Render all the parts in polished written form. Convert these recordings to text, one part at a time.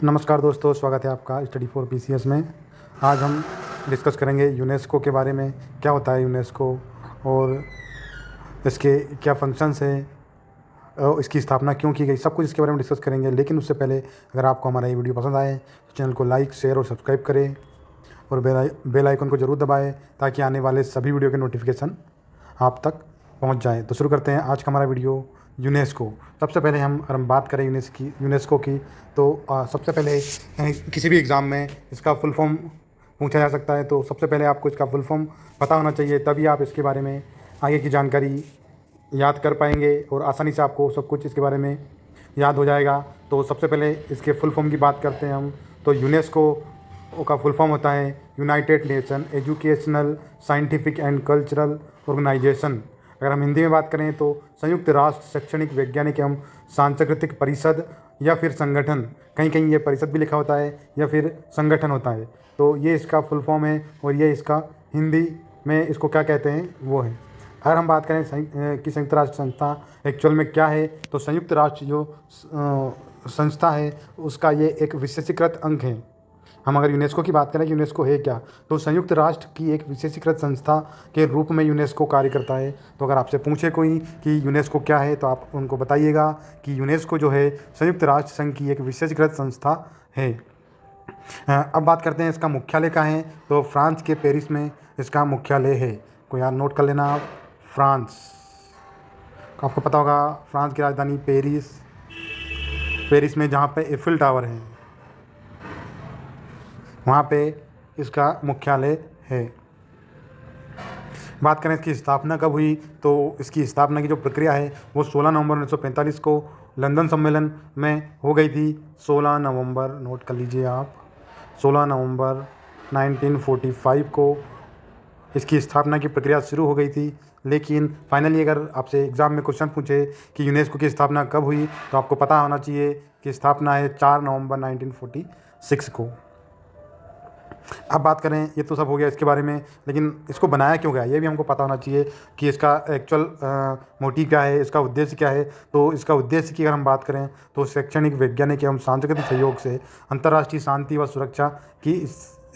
नमस्कार दोस्तों, स्वागत है आपका स्टडी फॉर पीसीएस में। आज हम डिस्कस करेंगे यूनेस्को के बारे में। क्या होता है यूनेस्को और इसके क्या फंक्शंस हैं और इसकी स्थापना क्यों की गई, सब कुछ इसके बारे में डिस्कस करेंगे। लेकिन उससे पहले अगर आपको हमारा ये वीडियो पसंद आए तो चैनल को लाइक, शेयर और सब्सक्राइब करें और बेल आइकन को ज़रूर दबाएँ ताकि आने वाले सभी वीडियो के नोटिफिकेशन आप तक पहुंच जाएं। तो शुरू करते हैं आज का हमारा वीडियो। यूनेस्को, सबसे पहले हम बात करें यूनेस्को की तो सबसे पहले किसी भी एग्ज़ाम में इसका फुल फॉर्म पूछा जा सकता है। तो सबसे पहले आपको इसका फुल फॉर्म पता होना चाहिए, तभी आप इसके बारे में आगे की जानकारी याद कर पाएंगे और आसानी से आपको सब कुछ इसके बारे में याद हो जाएगा। तो सबसे पहले इसके फुल फॉर्म की बात करते हैं हम। तो यूनेस्को का फुल फॉर्म होता है United Nation educational, scientific and cultural organisation. अगर हम हिंदी में बात करें तो संयुक्त राष्ट्र शैक्षणिक, वैज्ञानिक एवं सांस्कृतिक परिषद या फिर संगठन। कहीं कहीं ये परिषद भी लिखा होता है या फिर संगठन होता है। तो ये इसका फुल फॉर्म है और ये इसका हिंदी में इसको क्या कहते हैं वो है। अगर हम बात करें कि संयुक्त राष्ट्र संस्था एक्चुअल में क्या है, तो संयुक्त राष्ट्र जो संस्था है उसका ये एक विशेषीकृत अंग है। हम अगर यूनेस्को की बात करें कि यूनेस्को है क्या, तो संयुक्त राष्ट्र की एक विशेषीकृत संस्था के रूप में यूनेस्को कार्य करता है। तो अगर आपसे पूछे कोई कि यूनेस्को क्या है तो आप उनको बताइएगा कि यूनेस्को जो है संयुक्त राष्ट्र संघ की एक विशेषीकृत संस्था है। अब बात करते हैं इसका मुख्यालय कहाँ है। तो फ्रांस के पेरिस में इसका मुख्यालय है। को यार नोट कर लेना आप, फ्रांस। आपको पता होगा फ्रांस की राजधानी पेरिस में जहाँ पे एफिल टावर है वहाँ पे इसका मुख्यालय है। बात करें इसकी स्थापना कब हुई, तो इसकी स्थापना की जो प्रक्रिया है वो 16 नवंबर 1945 को लंदन सम्मेलन में हो गई थी। 16 नवंबर, नोट कर लीजिए आप, 16 नवंबर 1945 को इसकी स्थापना की प्रक्रिया शुरू हो गई थी। लेकिन फाइनली अगर आपसे एग्ज़ाम में क्वेश्चन पूछे कि यूनेस्को की स्थापना कब हुई, तो आपको पता होना चाहिए कि स्थापना है 4 नवंबर 1946 को। अब बात करें, ये तो सब हो गया इसके बारे में, लेकिन इसको बनाया क्यों गया ये भी हमको पता होना चाहिए कि इसका एक्चुअल मोटिव क्या है, इसका उद्देश्य क्या है। तो इसका उद्देश्य की अगर हम बात करें तो शैक्षणिक, वैज्ञानिक एवं सांस्कृतिक सहयोग से अंतर्राष्ट्रीय शांति व सुरक्षा की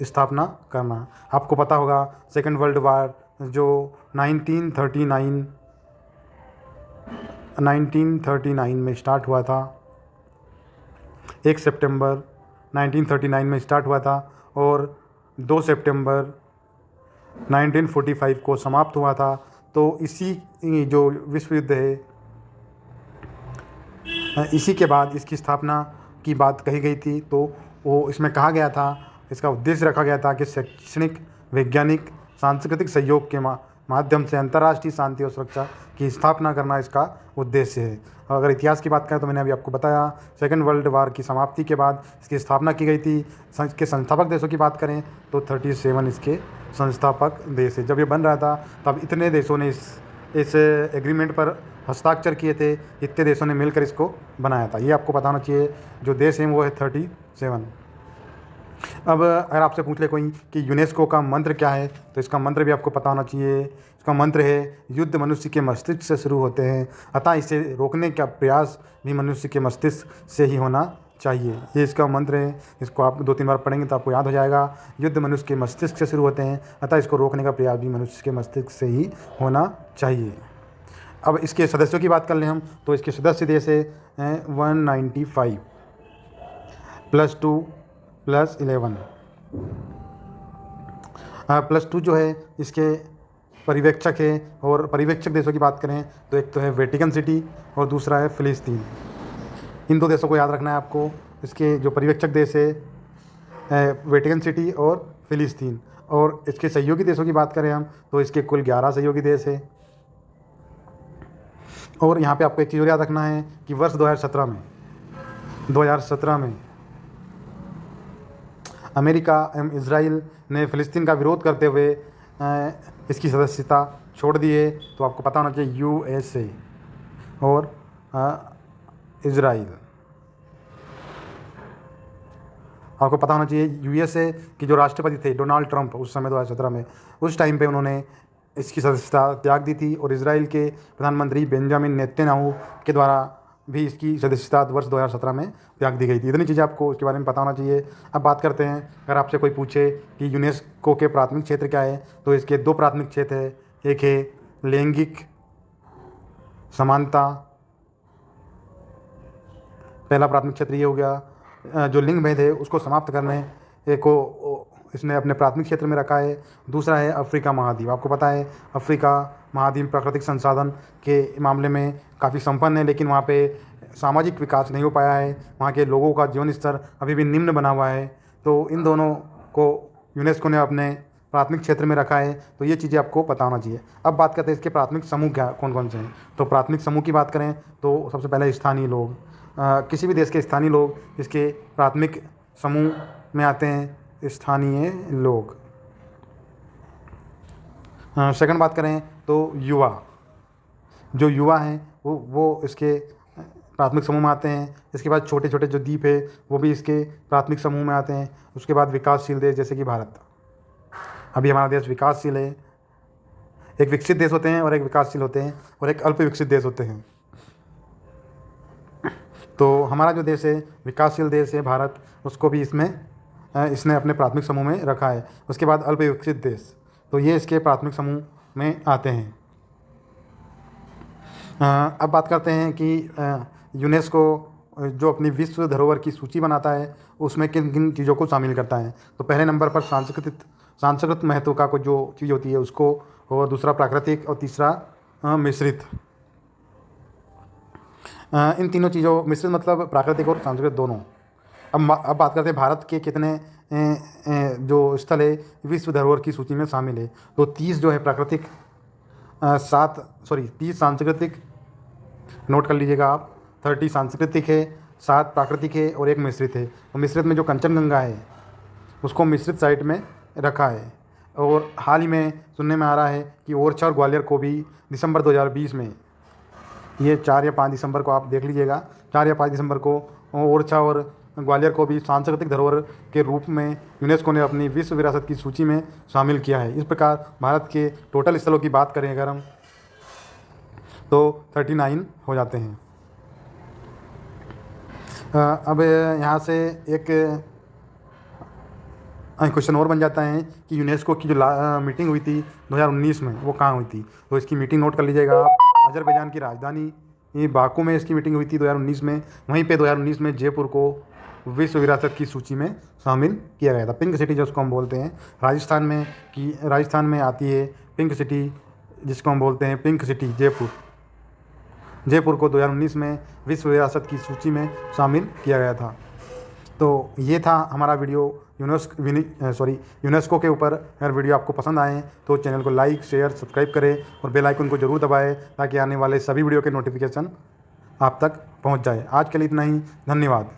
स्थापना करना। आपको पता होगा सेकेंड वर्ल्ड वार जो 1939 में स्टार्ट हुआ था, 1 सितंबर 1939 में स्टार्ट हुआ था और 2 सितंबर 1945 को समाप्त हुआ था। तो इसी जो विश्व युद्ध है इसी के बाद इसकी स्थापना की बात कही गई थी। तो वो इसमें कहा गया था, इसका उद्देश्य रखा गया था कि शैक्षणिक, वैज्ञानिक, सांस्कृतिक सहयोग के माध्यम से अंतर्राष्ट्रीय शांति और सुरक्षा की स्थापना करना इसका उद्देश्य है। अगर इतिहास की बात करें तो मैंने अभी आपको बताया सेकेंड वर्ल्ड वार की समाप्ति के बाद इसकी स्थापना की गई थी। इसके संस्थापक देशों की बात करें तो 37 इसके संस्थापक देश है। जब ये बन रहा था तब इतने देशों ने इस एग्रीमेंट पर हस्ताक्षर किए थे, इतने देशों ने मिलकर इसको बनाया था। ये आपको पता होना चाहिए। जो देश हैं वो है 37। अब अगर आपसे पूछ ले कोई कि यूनेस्को का मंत्र क्या है, तो इसका मंत्र भी आपको पता होना चाहिए। इसका मंत्र है युद्ध मनुष्य के मस्तिष्क से शुरू होते हैं, अतः इसे रोकने का प्रयास भी मनुष्य के मस्तिष्क से ही होना चाहिए। ये इसका मंत्र है। इसको आप 2-3 बार पढ़ेंगे तो आपको याद हो जाएगा। युद्ध मनुष्य के मस्तिष्क से शुरू होते हैं, अतः इसको रोकने का प्रयास भी मनुष्य के मस्तिष्क से ही होना चाहिए। अब इसके सदस्यों की बात कर लें हम, तो इसके सदस्य देश है 195 +2 +11 +2 जो है इसके पर्यवेक्षक है। और पर्यवेक्षक देशों की बात करें तो एक तो है वेटिकन सिटी और दूसरा है फ़िलिस्तीन। इन 2 देशों को याद रखना है आपको। इसके जो पर्यवेक्षक देश है वेटिकन सिटी और फ़िलिस्तीन। और इसके सहयोगी देशों की बात करें हम तो इसके कुल 11 सहयोगी देश है। और यहाँ पे आपको एक चीज़ और याद रखना है कि वर्ष 2017 में अमेरिका एवं इजराइल ने फ़िलिस्तीन का विरोध करते हुए इसकी सदस्यता छोड़ दी है। तो आपको पता होना चाहिए यूएसए और इजराइल। आपको पता होना चाहिए यूएसए की जो राष्ट्रपति थे डोनाल्ड ट्रंप उस समय 2017 में, उस टाइम पे उन्होंने इसकी सदस्यता त्याग दी थी। और इजराइल के प्रधानमंत्री बेंजामिन नेतन्याहू के द्वारा भी इसकी सदस्यता वर्ष 2017 में त्याग दी गई थी। इतनी चीज़ें आपको इसके बारे में पता होना चाहिए। अब बात करते हैं, अगर आपसे कोई पूछे कि यूनेस्को के प्राथमिक क्षेत्र क्या है, तो इसके 2 प्राथमिक क्षेत्र है। एक है लैंगिक समानता, पहला प्राथमिक क्षेत्र ये हो गया। जो लिंग भेद है उसको समाप्त करने को इसने अपने प्राथमिक क्षेत्र में रखा है। दूसरा है अफ्रीका महाद्वीप। आपको पता है अफ्रीका महाद्वीप प्राकृतिक संसाधन के मामले में काफ़ी संपन्न है, लेकिन वहाँ पे सामाजिक विकास नहीं हो पाया है। वहाँ के लोगों का जीवन स्तर अभी भी निम्न बना हुआ है। तो इन दोनों को यूनेस्को ने अपने प्राथमिक क्षेत्र में रखा है। तो ये चीज़ें आपको पता होना चाहिए। अब बात करते हैं इसके प्राथमिक समूह क्या कौन कौन से हैं। तो प्राथमिक समूह की बात करें तो सबसे पहले स्थानीय लोग, किसी भी देश के स्थानीय लोग इसके प्राथमिक समूह में आते हैं, स्थानीय लोग। सेकंड बात करें तो युवा, जो युवा हैं वो इसके प्राथमिक समूह में आते हैं। इसके बाद छोटे छोटे जो द्वीप है वो भी इसके प्राथमिक समूह में आते हैं। उसके बाद विकासशील देश जैसे कि भारत, अभी हमारा देश विकासशील है। एक विकसित देश होते हैं और एक विकासशील होते हैं और एक अल्प विकसित देश होते हैं। तो हमारा जो देश है विकासशील देश है भारत, उसको भी इसने अपने प्राथमिक समूह में रखा है। उसके बाद अल्प विकसित देश, तो ये इसके प्राथमिक समूह में आते हैं। अब बात करते हैं कि यूनेस्को जो अपनी विश्व धरोहर की सूची बनाता है उसमें किन किन चीज़ों को शामिल करता है। तो पहले नंबर पर सांस्कृतिक महत्व का कोई जो चीज़ होती है उसको, और दूसरा प्राकृतिक, और तीसरा मिश्रित। इन तीनों चीज़ों, मिश्रित मतलब प्राकृतिक और सांस्कृतिक दोनों। अब बात करते हैं भारत के कितने जो स्थल है विश्व धरोहर की सूची में शामिल है। तो 30 जो है प्राकृतिक, 30 सांस्कृतिक, नोट कर लीजिएगा आप। 30 सांस्कृतिक है, 7 प्राकृतिक है और 1 मिश्रित है। तो मिश्रित में जो कंचनजंगा है उसको मिश्रित साइट में रखा है। और हाल ही में सुनने में आ रहा है कि ओरछा और ग्वालियर को भी दिसंबर 2020 में, ये 4 या 5 दिसंबर को आप देख लीजिएगा, 4 या 5 दिसंबर को ओरछा और ग्वालियर को भी सांस्कृतिक धरोहर के रूप में यूनेस्को ने अपनी विश्व विरासत की सूची में शामिल किया है। इस प्रकार भारत के टोटल स्थलों की बात करें अगर हम, तो 39 हो जाते हैं। अब यहाँ से एक क्वेश्चन और बन जाता है कि यूनेस्को की जो मीटिंग हुई थी 2019 में वो कहाँ हुई थी। तो इसकी मीटिंग नोट कर लीजिएगा आप। अजरबैजान की राजधानी बाकू में इसकी मीटिंग हुई थी 2019 में। वहीं पे 2019 में जयपुर को विश्व विरासत की सूची में शामिल किया गया था। पिंक सिटी जिसको हम बोलते हैं, राजस्थान में आती है पिंक सिटी, जिसको हम बोलते हैं पिंक सिटी जयपुर को 2019 में विश्व विरासत की सूची में शामिल किया गया था। तो ये था हमारा वीडियो यूनेस्को के ऊपर। अगर वीडियो आपको पसंद आए तो चैनल को लाइक, शेयर, सब्सक्राइब करें और बेल आइकन को ज़रूर दबाएं ताकि आने वाले सभी वीडियो के नोटिफिकेशन आप तक पहुंच जाए। आज के लिए इतना ही, धन्यवाद।